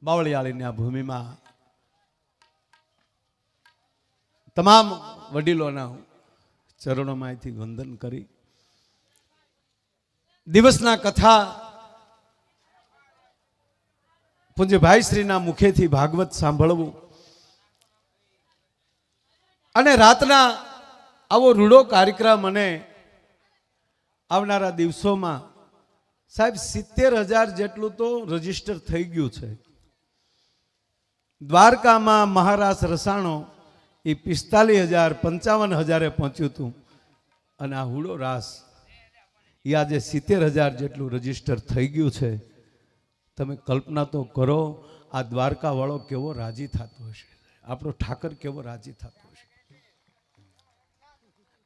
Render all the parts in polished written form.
બાવળિયાળીની આ ભૂમિમાં તમામ વડીલોના ચરણોમાંથી વંદન કરી દિવસના કથા પૂજ્ય ભાઈશ્રીના મુખેથી ભાગવત સાંભળવું અને રાતના આવો રૂડો કાર્યક્રમ અને આવનારા દિવસોમાં સાહેબ 70,000 જેટલું તો રજીસ્ટર થઈ ગયું છે. દ્વારકામાં મહારાસ રસાણો એ 45,000 55,000 પહોંચ્યું હતું અને આ હુડો રાસ એ આજે 70,000 જેટલું રજીસ્ટર થઈ ગયું છે. તમે કલ્પના તો કરો આ દ્વારકા વાળો કેવો રાજી થતો હશે, આપણો ઠાકર કેવો રાજી થતો હશે.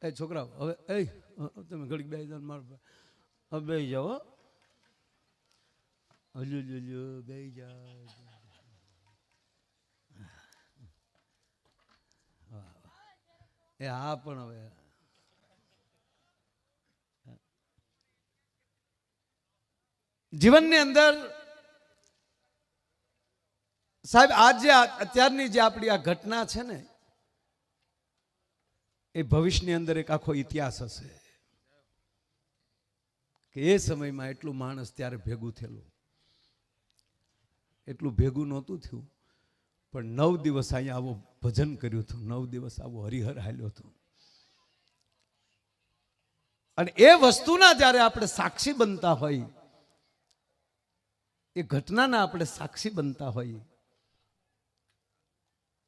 એ છોકરાઓ હવે તમે ઘડીક બે જાવ, માર હવે બે જાઓ, હજુ બે જાઓ. એ હા પણ હવે જીવનની અંદર સાહેબ આજ જે અત્યારની જે આપણી આ ઘટના છે ને એ ભવિષ્યની અંદર એક આખો ઇતિહાસ હશે કે એ સમયમાં એટલું માણસ ત્યારે ભેગું થયેલું, એટલું ભેગું નહોતું થયું પણ 9 દિવસ અહીંયા આવો ભજન કર્યું હતું, 9 દિવસ આવો હરિહર હાલ્યો હતો. અને એ વસ્તુના જ્યારે આપણે સાક્ષી બનતા હોય, એ ઘટનાના આપણે સાક્ષી બનતા હોઈએ.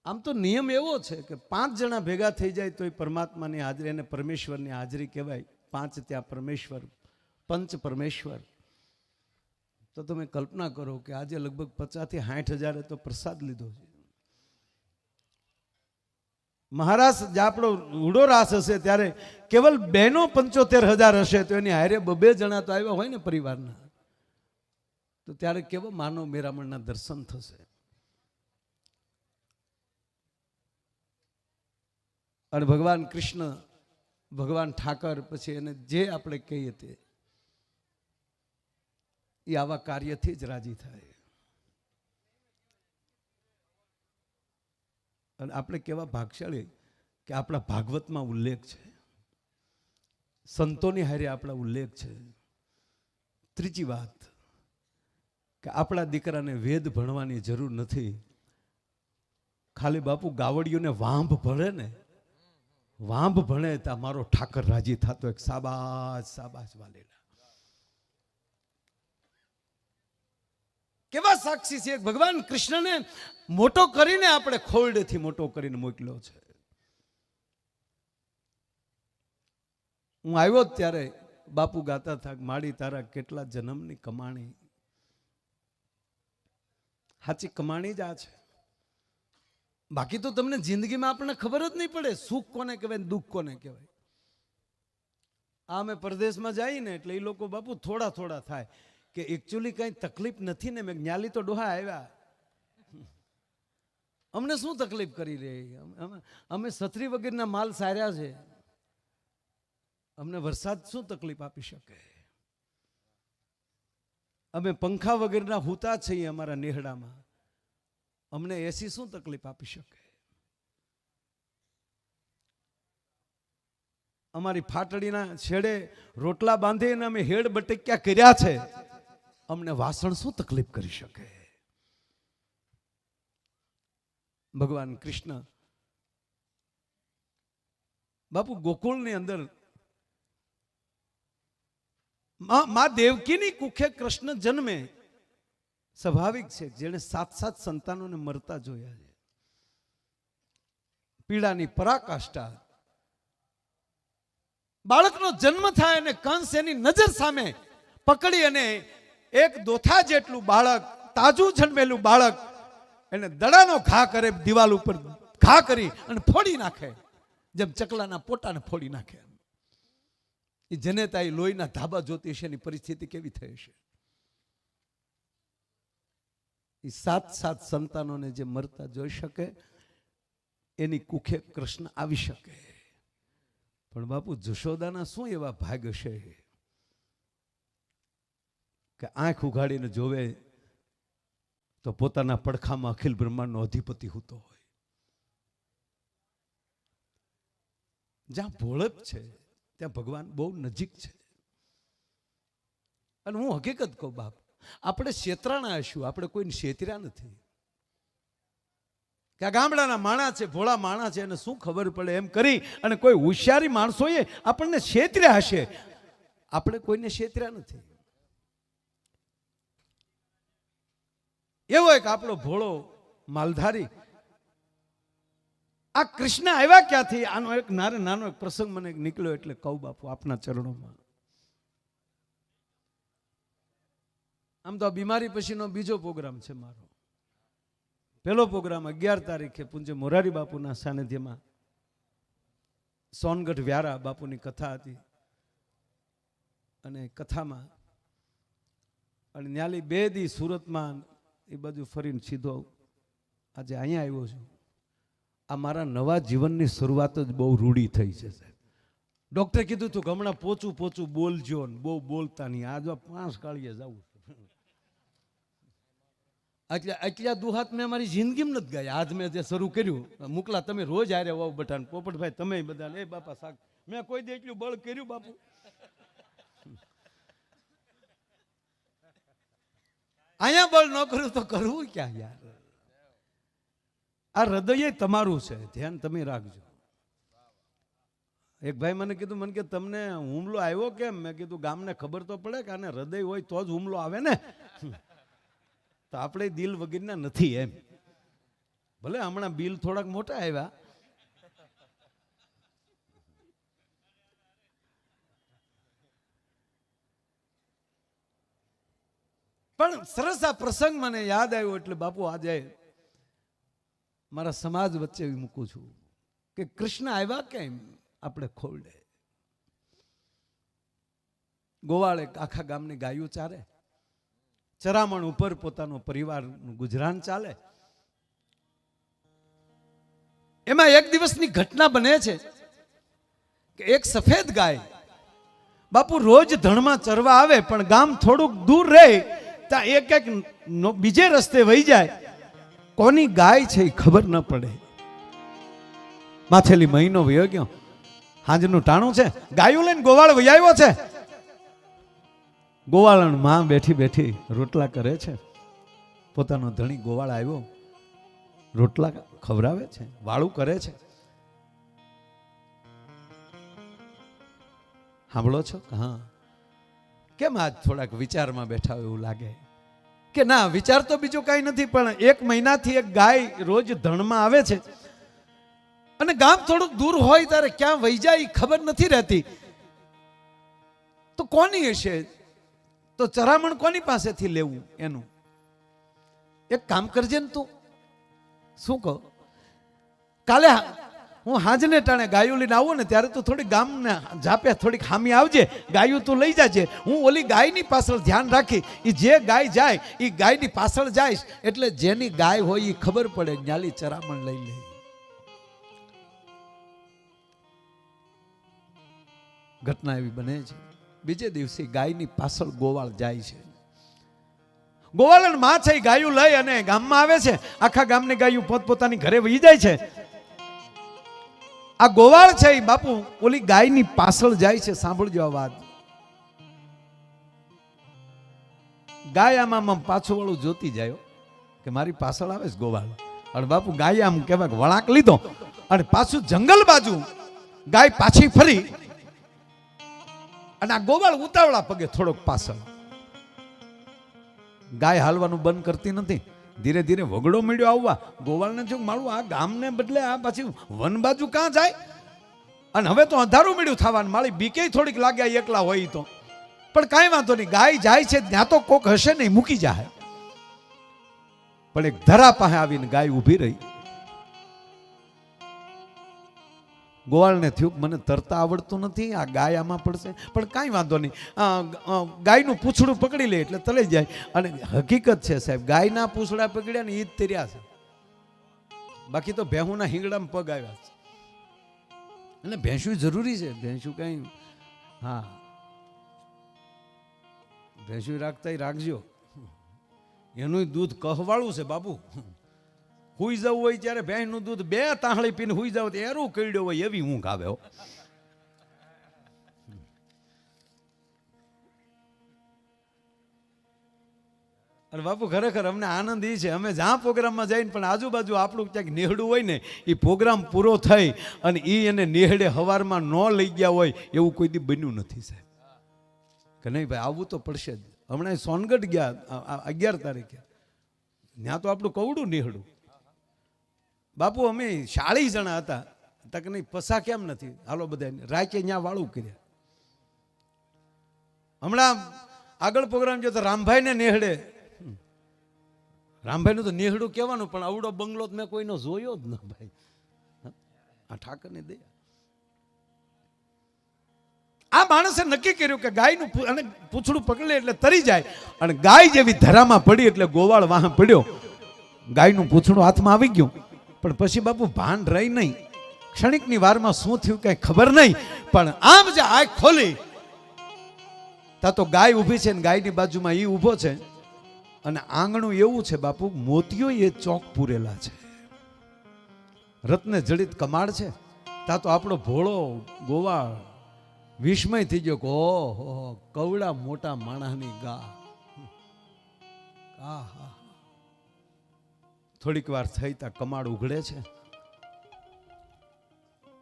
આમ તો નિયમ એવો છે કે 5 જણા ભેગા થઈ જાય તો એ પરમાત્માની હાજરી અને પરમેશ્વરની હાજરી કહેવાય. 5 ત્યાં પરમેશ્વર, પંચ પરમેશ્વર. તો તમે કલ્પના કરો કે આજે લગભગ 50,000 થી 60,000 તો પ્રસાદ લીધો છે. મહારાજ જે આપણો રૂડો રાસ હશે ત્યારે કેવલ બહેનો 75,000 હશે તો એની હારે 2 જણા તો આવ્યા હોય ને પરિવારના, તો ત્યારે કેવો માનવ મેરામણના દર્શન થશે. અને ભગવાન કૃષ્ણ, ભગવાન ઠાકર, પછી એને જે આપણે કહીએ તે એ આવા કાર્યથી જ રાજી થાય. અને આપણે કેવા ભાગશાળી કે આપણા ભાગવતમાં ઉલ્લેખ છે, સંતોની હારે આપણા ઉલ્લેખ છે. ત્રીજી વાત કે આપણા દીકરાને વેદ ભણવાની જરૂર નથી, ખાલી બાપુ ગાવડિયોને વાંભ ભણે ને, વાંભ ભણે તો મારો ઠાકર રાજી થતો. એક સાબાશ સાબાશ વાલેલા. કેવા સાક્ષી છે. ભગવાન કૃષ્ણને મોટો કરીને આપણે ખોરડેથી મોટો કરીને મોકલ્યો છે. હું આવ્યો ત્યારે બાપુ ગાતા હતા, માડી તારા કેટલા જન્મની કમાણી. સાચી કમાણી જ આ છે. બાકી તો તમને જિંદગીમાં આપણને ખબર જ નહીં પડે સુખ કોને કહેવાય, દુઃખ કોને કહેવાય. આ અમે પરદેશમાં જઈએ ને એટલે એ લોકો બાપુ થોડા થોડા થાય કે એકચ્યુઅલી કઈ તકલીફ નથી ને. મેં જ્ઞાલી તો ડોહા આવ્યા, અમને શું તકલીફ કરી રહી? અમે છત્રી વગરના માલ સાર્યા છે, અમને વરસાદ શું તકલીફ આપી શકે? અમે પંખા વગરના હુતા છીએ અમારા નેહડામાં, અમને એસી શું તકલીફ આપી શકે? અમારી ફાટડીના છેડે રોટલા બાંધીને અમે હેડ બટક્યા કર્યા છે, અમને વાસણ શું તકલીફ કરી શકે? ભગવાન કૃષ્ણ બાપુ ગોકુળની અંદર મા દેવકીની કુખે કૃષ્ણ જન્મે સ્વાભાવિક છે. જેને 7 સંતાનોને મરતા જોયા છે, પીડાની પરાકાષ્ઠા. બાળકનો જન્મ થાય અને કંસ એની નજર સામે પકડી અને એક દોથા જેટલું બાળક, તાજું જન્મેલું બાળક, એને દડાનો ઘા કરે, દિવાલ ઉપર ઘા કરી અને ફોડી નાખે, જેમ ચકલાના પોટાને ફોડી નાખે. એ જનેતા એ લોહીના ધાબા જોતી હશે, એની પરિસ્થિતિ કેવી થઈ હશે? એ 7 સંતાનોને જે મરતા જોઈ શકે એની કુખે કૃષ્ણ આવી શકે. પણ બાપુ જશોદાના શું એવા ભાગ હશે કે આંખ ઉઘાડીને જોવે તો પોતાના પડખામાં અખિલ બ્રહ્માંડનો અધિપતિ હોતો હોય. જ્યાં ભોળપ છે ત્યાં ભગવાન બહુ નજીક છે. અને હું હકીકત કહું બાપ, આપણે છેતરાણા હશું, આપણે કોઈને છેતર્યા નથી. કે આ ગામડાના માણસ છે, ભોળા માણસ છે, એને શું ખબર પડે એમ કરી અને કોઈ હોશિયારી માણસોએ આપણને છેતર્યા હશે. આપણે કોઈને છેતર્યા નથી. એવો એક આપણો ભોળો માલધારી, આ કૃષ્ણ આવ્યા ક્યાંથી, આનો એક નાનો એક પ્રસંગ મને નીકળ્યો એટલે કહું બાપુ આપના ચરણોમાં. આમ તો આ બીમારી પછીનો બીજો પ્રોગ્રામ છે મારો. પહેલો પ્રોગ્રામ 11 તારીખે પૂજ્ય મોરારી બાપુના સાનિધ્યમાં સોનગઢ વ્યારા બાપુની કથા હતી. અને કથામાં અને ન્યાલી 2 દી સુરતમાં એ બાજુ ફરીને સીધો આજે અહીંયા આવ્યો છું. આ મારા નવા જીવનની શરૂઆત જ બહુ રૂડી થઈ છે સાહેબ. ડૉક્ટરે કીધું તું હમણાં પોચું બોલજો ને બહુ બોલતા નહીં. આ જો 5 કાળીએ જવું. એટલા દુહાત મેં મારી જિંદગીમાં નથી ગયા. આજ મેં જે શરૂ કર્યું, મુકલા તમે રોજ હારે વાવ બટાન પોપટભાઈ તમે બધા એ બાપા શાક મેં કોઈ દે એટલું બળ કર્યું બાપુ. અહીંયા બળ ન કર્યું તો કરવું ક્યાં યાર. આ હૃદય તમારું છે, ધ્યાન તમે રાખજો. એક ભાઈ મને કીધું, મને કે તમને હુમલો આવ્યો કેમ? મેં કીધું ગામને ખબર તો પડે કે આને હૃદય હોય તો જ હુમલો આવે ને. તો આપણે દિલ વગરના નથી એમ. ભલે હમણાં બિલ થોડાક મોટા આવ્યા, પણ સરસ આ પ્રસંગ મને યાદ આવ્યો એટલે બાપુ આજે મારા સમાજ વચ્ચે મૂકું છું કે કૃષ્ણ આવ્યા કેમ આપણે ખોલડે. ગોવાળે આખા ગામની ગાયું ચારે, ચરામણ ઉપર પોતાનો પરિવારનું ગુજરાન ચાલે. એમાં એક દિવસની ઘટના બને છે કે એક સફેદ ગાય બાપુ રોજ ધણમાં ચરવા આવે, પણ ગામ થોડુંક દૂર રહે ત્યાં એક બીજે રસ્તે વહી જાય. કોની ગાય છે એ ખબર ન પડે. માથેલી મહિનો વયો ગયો, હાંજનું ટાણું છે, ગાયું લઈને ગોવાળ વહી આવ્યો છે. ગોવાળણ માં બેઠી બેઠી રોટલા કરે છે. પોતાનો ધણી ગોવાળ આવ્યો, રોટલા ખવડાવે છે, વાળું કરે છે. સાંભળો છો? હા. કેમ આજ થોડાક વિચારમાં બેઠા એવું લાગે? કે ના, વિચાર તો બીજો કાંઈ નથી, પણ 1 મહિનાથી એક ગાય રોજ ધણમાં આવે છે અને ગામ થોડુંક દૂર હોય ત્યારે ક્યાં વહી જાય ખબર નથી રહેતી. તો કોની હશે? તો ચરામણ કોની પાસેથી લેવું એનું? એક કામ કરજે ને તું. શું કહો? કાલે હું હાજને ટાણે ગાયું લઈને આવું ને ત્યારે તું થોડી ગામને જાપે થોડીક હામી આવજે, ગાયું તું લઈ જાજે. હું ઓલી ગાયની પાછળ ધ્યાન રાખી, એ જે ગાય જાય એ ગાયની પાછળ જાય એટલે જેની ગાય હોય એ ખબર પડે, ન્યાલી ચરામણ લઈ લે. ઘટના એવી બને છે. બીજે દિવસે ગાયની પાછળ ગોવાળ જાય છે. ગોવાળન માં છે ગાયું લઈ અને ગામમાં આવે છે. આખા ગામની ગાયું પોતપોતાની ઘરે વહી જાય છે. આ ગોવાળ છે એ બાપુ ઓલી ગાયની પાછળ જાય છે. સાંભળજો આ વાત. ગાય આમાં પાછું વાળું જોતી જાય કે મારી પાછળ આવે છે ગોવાળ. અને બાપુ ગાય આમ કહેવાય વળાંક લીધો અને પાછું જંગલ બાજુ ગાય પાછી ફરી અને આ ગોવાળ ઉતાવળા પગે થોડોક પાછળ. ગાય હાલવાનું બંધ કરતી નથી. ધીરે ધીરે વગડો મળ્યો આવવા. ગોવાળને જો મારું આ ગામને બદલે આ પાછી વન બાજુ ક્યાં જાય? અને હવે તો અંધારું મળ્યું થવાનું. મારી બીકે થોડીક લાગ્યા એકલા હોય તો, પણ કાંઈ વાંધો નહીં, ગાય જાય છે ત્યાં તો કોક હશે નહીં, મૂકી જાય. પણ એક ધરા પાસે આવીને ગાય ઊભી રહી. ગોવાળને થયું મને તરતા આવડતું નથી, આ ગાય આમાં પડશે, પણ કાંઈ વાંધો નહીં, ગાયનું પૂંછડું પકડી લે એટલે તલાઈ જાય. અને હકીકત છે સાહેબ, ગાયના પૂંછડા પકડ્યા ને એ જ તર્યા છે. બાકી તો ભેહુના હિંગડામાં પગ આવ્યા છે. એટલે ભેંસું જરૂરી છે. ભેંસું કઈ, હા ભેંસું રાખતા રાખજો. એનું દૂધ કહવાળું છે બાપુ. હુઈ જવું હોય ત્યારે ભેંસનું દૂધ 2 તાહળી પીને હુઈ જાવ તો એરું કઈડ્યો હોય એવી ઊંઘ આવે હો. અને બાપુ ખરેખર અમને આનંદ એ છે, અમે જ્યાં પ્રોગ્રામમાં જઈને પણ આજુબાજુ આપણું ક્યાંક નેહડું હોય ને, એ પ્રોગ્રામ પૂરો થઈ અને એ એને નેહડે હવારમાં ન લઈ ગયા હોય એવું કોઈ દી બન્યું નથી સાહેબ. કે નહીં ભાઈ આવવું તો પડશે જ. હમણાં સોનગઢ ગયા 11 તારીખે, ત્યાં તો આપણું કવડું નેહડું. બાપુ અમે 40 જણા હતા, તક નહીં પસા કેમ નથી, હાલો બધા રાકે ત્યાં વાળું કર્યા. હમણાં આગળ પ્રોગ્રામ જો તો રામભાઈને નેહડે, રામભાઈનું તો નેહડું કહેવાનું, પણ આવડો બંગલો મેં કોઈનો જોયો જ ન ભાઈ. આ ઠાકરની દયા. આ માણસે નક્કી કર્યું કે ગાયનું અને પૂંછડું પકડે એટલે તરી જાય, અને ગાય જેવી ધરામાં પડી એટલે ગોવાળ વાહ પડ્યો, ગાયનું પૂંછડું હાથમાં આવી ગયું. પણ પછી બાપુ ભાન રહી નહીં, ક્ષણિકની વારમાં શું થયું કઈ ખબર નહીં. પણ આમ જે આંખ ખોલી તા તો ગાય ઊભી છે, ને ગાયની બાજુમાં ઈ ઊભો છે, અને આંગણું એવું છે બાપુ, મોતીઓ એ ચોક પૂરેલા છે, રત્ને જડિત કમાડ છે. તા તો આપણો ભોળો ગોવાળ વિસ્મય થઈ ગયો કે ઓહો, કવડા મોટા માણસની ગા. આહા, થોડીક વાર થઈ તા કમાડ ઉઘડે છે.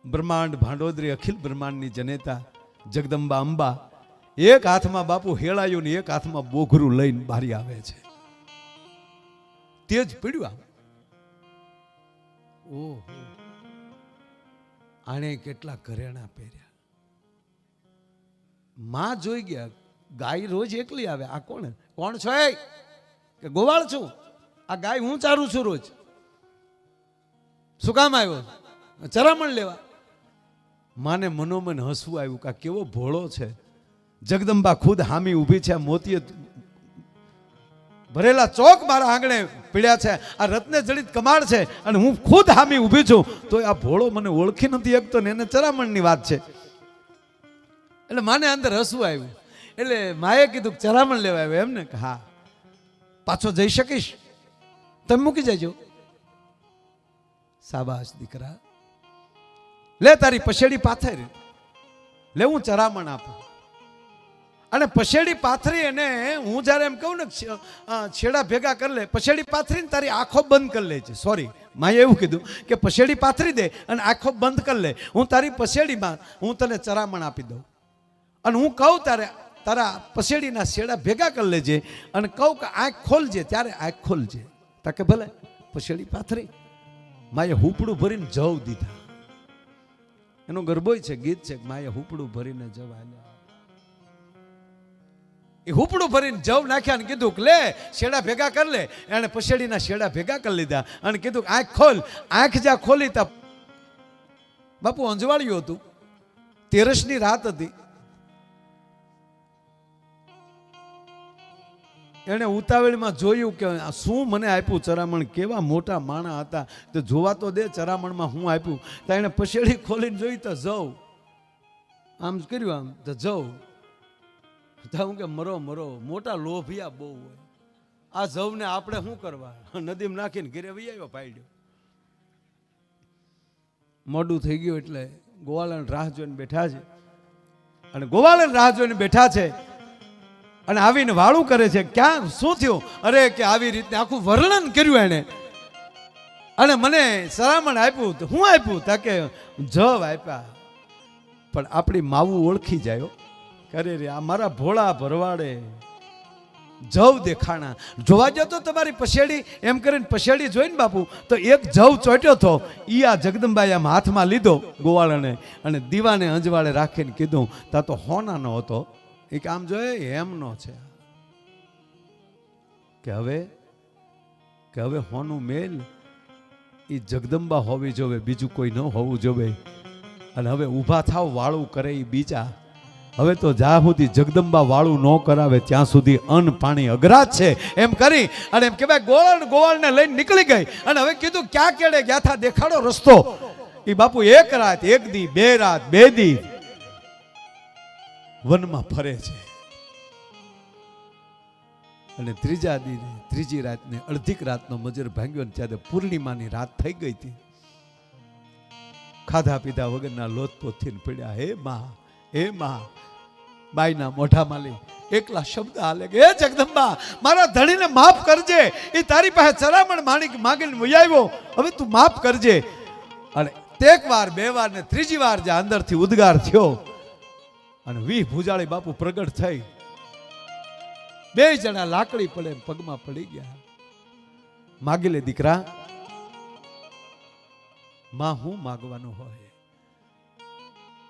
બ્રહ્માંડ ભાંડોદરી અખિલ બ્રહ્માંડની જનેતા જગદંબા અંબા એક હાથમાં બાપુ હેળાયું ને એક હાથમાં બોઘરું લઈને બારી આવે છે. તેજ પીડ્યું. ઓહો, આણે કેટલા ઘરેણા પહેર્યા. માં જોઈ ગયા, ગાય રોજ એકલી આવે. આ કોણ કોણ છો? કે ગોવાળ છું, આ ગાય હું ચારું છું રોજ. શું કામ આવ્યો? ચરામણ લેવા. માને મનોમન હસવું આવ્યું કે કેવો ભોળો છે. જગદંબા ખુદ હામી ઊભી છે, મોતીએ ભરેલા ચોક મારા આંગણે પીડ્યા છે, આ રત્ને જડિત કમાડ છે, અને હું ખુદ હામી ઊભી છું, તો આ ભોળો મને ઓળખી નથી શકતો ને એને ચરામણની વાત છે. એટલે માને અંદર હસવું આવ્યું. એટલે માએ કીધું ચરામણ લેવા આવ્યો એમ ને? હા. પાછો જઈ શકીશ? તમે મૂકી જજો. શાબાશ દીકરા, લે તારી પછેડી પાથરી, લે હું ચરામણ આપું. અને પછેડી પાથરી, અને હું જ્યારે એમ કહું ને છેડા ભેગા કરી લે, પછેડી પાથરીને તારી આંખો બંધ કરી લે છે. સોરી, માએ એવું કીધું કે પછેડી પાથરી દે અને આંખો બંધ કરી લે, હું તારી પછેડીમાં હું તને ચરામણ આપી દઉં. અને હું કહું તારે તારા પછેડીના છેડા ભેગા કરી લેજે, અને કહું કે આંખ ખોલજે ત્યારે આંખ ખોલજે. તાકે ભલે પછેડી પાથરી. માએ હુપડું ભરીને જવ દીધા. એનો ગરબોય છે, ગીત છે, માએ હુપડું ભરીને જવ આલ્યા. એ હુપડું ભરીને જવ નાખ્યા અને કીધું કે લે શેડા ભેગા કરી લે. એને પછેડીના શેડા ભેગા કરી લીધા અને કીધું આંખ ખોલ. આંખ જ્યાં ખોલી તા બાપુ અંજવાળ્યું હતું. 13ની રાત હતી. એને ઉતાવળમાં જોયું કે શું મને આપ્યું ચરામણ, કેવા મોટા માણા હતા, તો જોવા તો દે ચરામણમાં હું આપ્યું. તો એને પછેડી ખોલીને જોઈ તો જવ આમ કર્યું, આમ તો જવ. હું કે મરો મરો, મોટા લોભિયા બહુ હોય. આ જવને આપણે શું કરવા, નદીમાં નાખીને ઘરે વહી આવ્યો પાડ્યો. મોડું થઈ ગયું એટલે ગોવાળાને રાહ જોઈને બેઠા છે, અને ગોવાળાને રાહ જોઈને બેઠા છે, અને આવીને વાળું કરે છે. ક્યાં શું થયું? અરે કે આવી રીતે આખું વર્ણન કર્યું એને, અને મને સરામણ આપ્યું. તો હું આપ્યું? તાકે જવ આપ્યા. પણ આપણી માવું ઓળખી જાય. કરે રે આ મારા ભોળા ભરવાડે જવ દેખાણા. જોવા જતો તમારી પછેડી, એમ કરીને પછેડી જોઈને બાપુ તો એક જવ ચોટ્યો હતો. ઈ આ જગદંબાએ આમ હાથમાં લીધો ગોવાળાને, અને દીવાને અંજવાળે રાખીને કીધું તા તો હોનાનો હતો. એ કે આમ જોઈએ એમનો છે. કે હવે હોનું મેલ એ જગદંબા હોવી જોવે, બીજું કોઈ ન હોવું જોવે. અને હવે ઊભા થાવ, વાળું કરે એ બીજા. હવે તો જ્યાં સુધી જગદંબા વાળું ન કરાવે ત્યાં સુધી અન્ન પાણી અઘરા છે. એમ કરી અને એમ કહેવાય ગોવાળને લઈને નીકળી ગઈ. અને હવે કીધું ક્યાં કેડે ગયા થા, દેખાડો રસ્તો. એ બાપુ 1 રાત 1 દી 2 રાત 2 દી વનમાં ફરે છે. અને ત્રીજી રાતને અડધીક રાતનો મજર ભાંગ્યો ને ત્યારે પૂર્ણિમાની રાત થઈ ગઈ હતી. ખાધા પીધા વગરના લોથપોથીને પડ્યા. હે માં બાઈના મોઢા માલી એકલા શબ્દ હાલે કે હે જગદંબા મારા ધણીને માફ કરજે, એ તારી પાસે ચરામણ માણિક માગીને વયાવ્યો, હવે તું માફ કરજે. અને એક વાર, બે વાર ને ત્રીજી વાર જે અંદરથી ઉદ્ગાર થયો અને 20 ભુજાળી બાપુ પ્રગટ થઈ. 2 જણા લાકડી પડે પગમાં પડી ગયા. માગી લે દીકરા. માં હું માગવાનું હોય?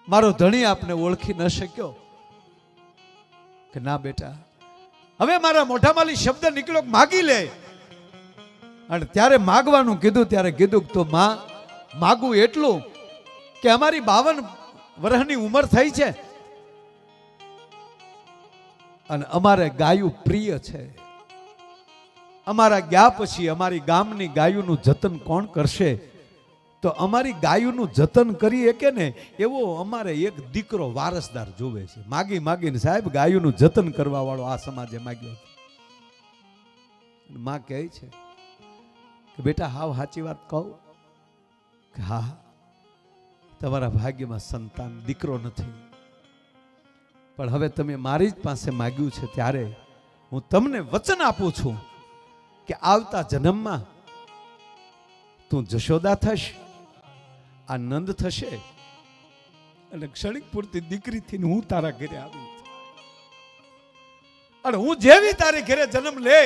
મારો ધણી આપને ઓળખી ન શક્યો કે ના બેટા, હવે મારા મોઢામાંથી શબ્દ નીકળ્યો માગી લે. અને ત્યારે માગવાનું કીધું ત્યારે કીધું તો માં માગું એટલું કે અમારી 52 વર્ષની ઉંમર થઈ છે અને અમારે ગાયું પ્રિય છે. અમારા ગયા પછી અમારી ગામની ગાયોનું જતન કોણ કરશે? તો અમારી ગાયોનું જતન કરી શકે ને એવો અમારે એક દીકરો વારસદાર જોવે છે. માગીને સાહેબ ગાયોનું જતન કરવા વાળો આ સમાજે માગ્યો. માં કહે છે કે બેટા હાવ સાચી વાત કહું કે હા, તમારા ભાગ્યમાં સંતાન દીકરો નથી, પણ હવે તમે મારી જ પાસે માગ્યું છે ત્યારે હું તમને વચન આપું છું કે આવતા જન્મમાં તું જશોદા થશ, આ નંદ થશે અને ક્ષણિક પૂરતી દીકરીથી હું તારા ઘરે આવી અને હું જેવી તારી ઘરે જન્મ લે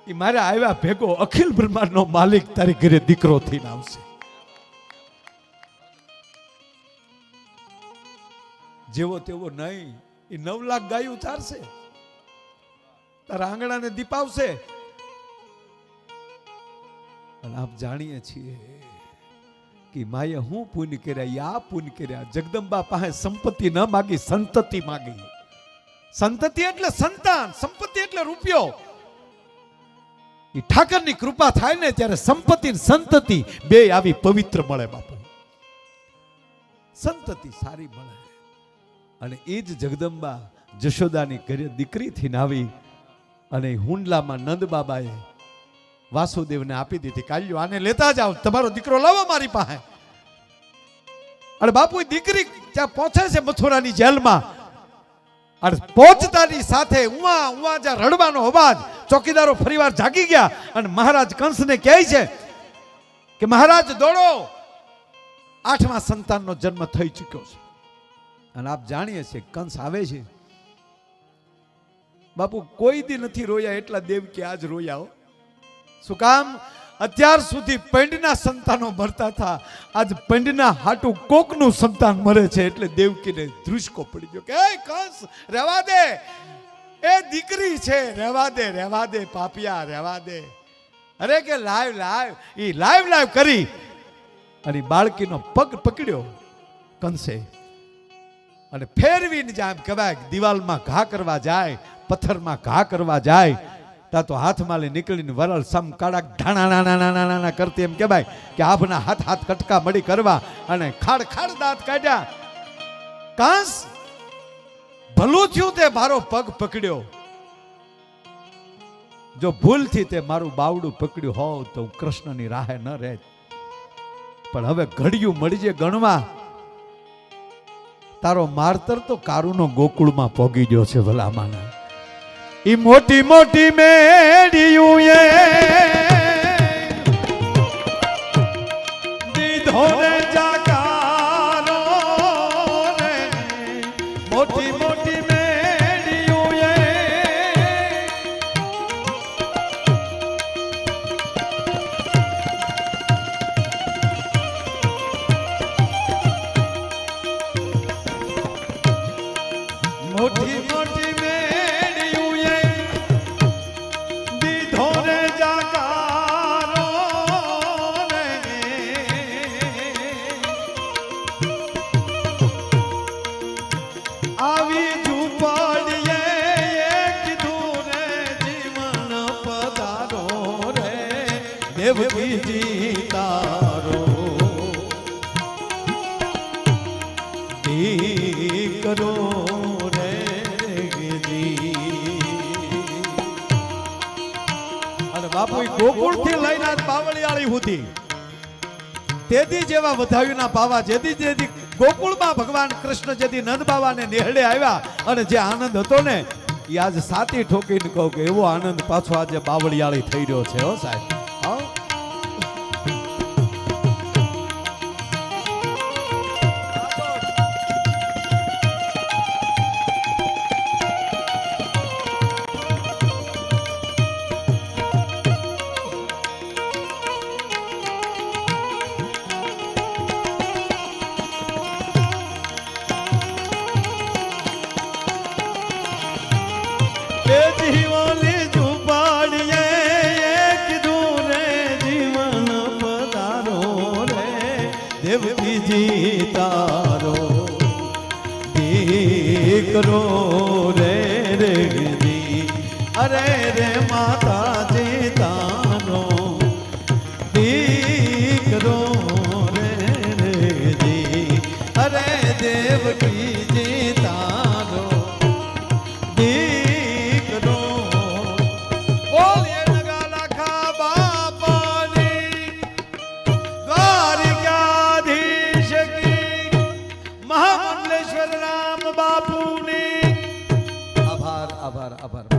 એ મારે આવ્યા ભેગો અખિલ બ્રહ્માંડનો માલિક તારી ઘરે દીકરો થઈને આવશે. જેવો તેવો નહીં, એ 9 લાખ ગાયું ચારશે, તારા આંગણાને દીપાવશે. અને આપ જાણીએ છીએ કે માએ હું પુણ્ય કર્યા, આ પુણ્ય કર્યા. જગદંબા પાસે સંપત્તિ ન માગી, સંતતિ માગી. સંતતિ એટલે સંતાન, સંપત્તિ એટલે રૂપિયો. એ ઠાકરની કૃપા થાય ને ત્યારે સંપત્તિ ને સંતતિ બે આવી પવિત્ર મળે બાપુ. સંતતિ સારી મળે. અને એ જ જગદંબા જશોદાની ઘરે દીકરીથી આવી અને હુંડલામાં નંદ બાબાએ વાસુદેવને આપી દીધી. કાલ્યો આને લેતા જાઓ, તમારો દીકરો લાવો મારી પાસે. અને બાપુ દીકરી ત્યાં પહોંચે છે મથુરાની જેલમાં અને પહોંચતાની સાથે ઉવા જ્યાં રડવાનો અવાજ, ચોકીદારો ફરીવાર જાગી ગયા અને મહારાજ કંસને કહે છે કે મહારાજ દોડો, 8મા સંતાનનો જન્મ થઈ ચૂક્યો છે. અને આપ જાણીએ છીએ કંસ આવે છે બાપુ, કોઈ દી નથી રોયા એટલા દેવકી આજ રોયા હો. શું કામ? અત્યાર સુધી પંડના સંતાનો મરતા હતા, આજ પંડના હાટુ કોકનું સંતાન મરે છે એટલે દેવકીને ધ્રુસકો પડી ગયો કે એ કંસ રહેવા દે, એ દીકરી છે, રહેવા દે પાપિયા, રહેવા દે. અરે કે લાઈવ કરી અને બાળકીનો પગ પકડ્યો કંસે અને ફેરવીને જાય. કહેવાય દિવાલમાં ઘા કરવા જાય, પથ્થરમાં ઘા કરવા જાય, તા તો હાથમાં લઈ નીકળીને વરલ સમ કાળા ઢાણા કરતી એમ કહેવાય કે આભના હાથ કટકા મળી કરવા અને ખાડ દાંત કાઢ્યા. કંસ ભલું થયું તે મારો પગ પકડ્યો, જો ભૂલથી તે મારું બાવડું પકડ્યું હોવ તો હું કૃષ્ણની રાહે ન રહે. પણ હવે ઘડિયું મળી જે ગણવા, તારો મારતર તો કારુનો ગોકુળમાં પોગી ગયો છે. ભલામાના ઈ મોટી મોટી મેડિયું એ દીધો ને જાકારો ને, મોટી મોટી મેડિયું એ મોટી મોટી દેવકીજી તારો દીકરો રે જી. બાપુ ગોકુળ થી લઈને આજ બાવળિયાળી સુધી તેદી જેવા વધાવીના પાવા જેદી ગોકુળમાં ભગવાન કૃષ્ણ જેદી નંદ બાવાને નેહડે આવ્યા અને જે આનંદ હતો ને એ આજ સાતી ઠોકીને કહું કે એવો આનંદ પાછો આજે બાવળિયાળી થઈ રહ્યો છે હો સાહેબ. હા જીવોલી ઝુંપડીએ કીધું રે જીવન પધારો રે દેવકીજી તારો દીકરો રે રેજી અરે રે માતાજી તારો દીકરો રે રેજી અરે દેવકીજી તારો બોલીએ નગાલા ખા બાપાની દ્વારિકાધીશ કી મહામંડલેશ્વર રામ બાપુની. આભાર આભાર આભાર.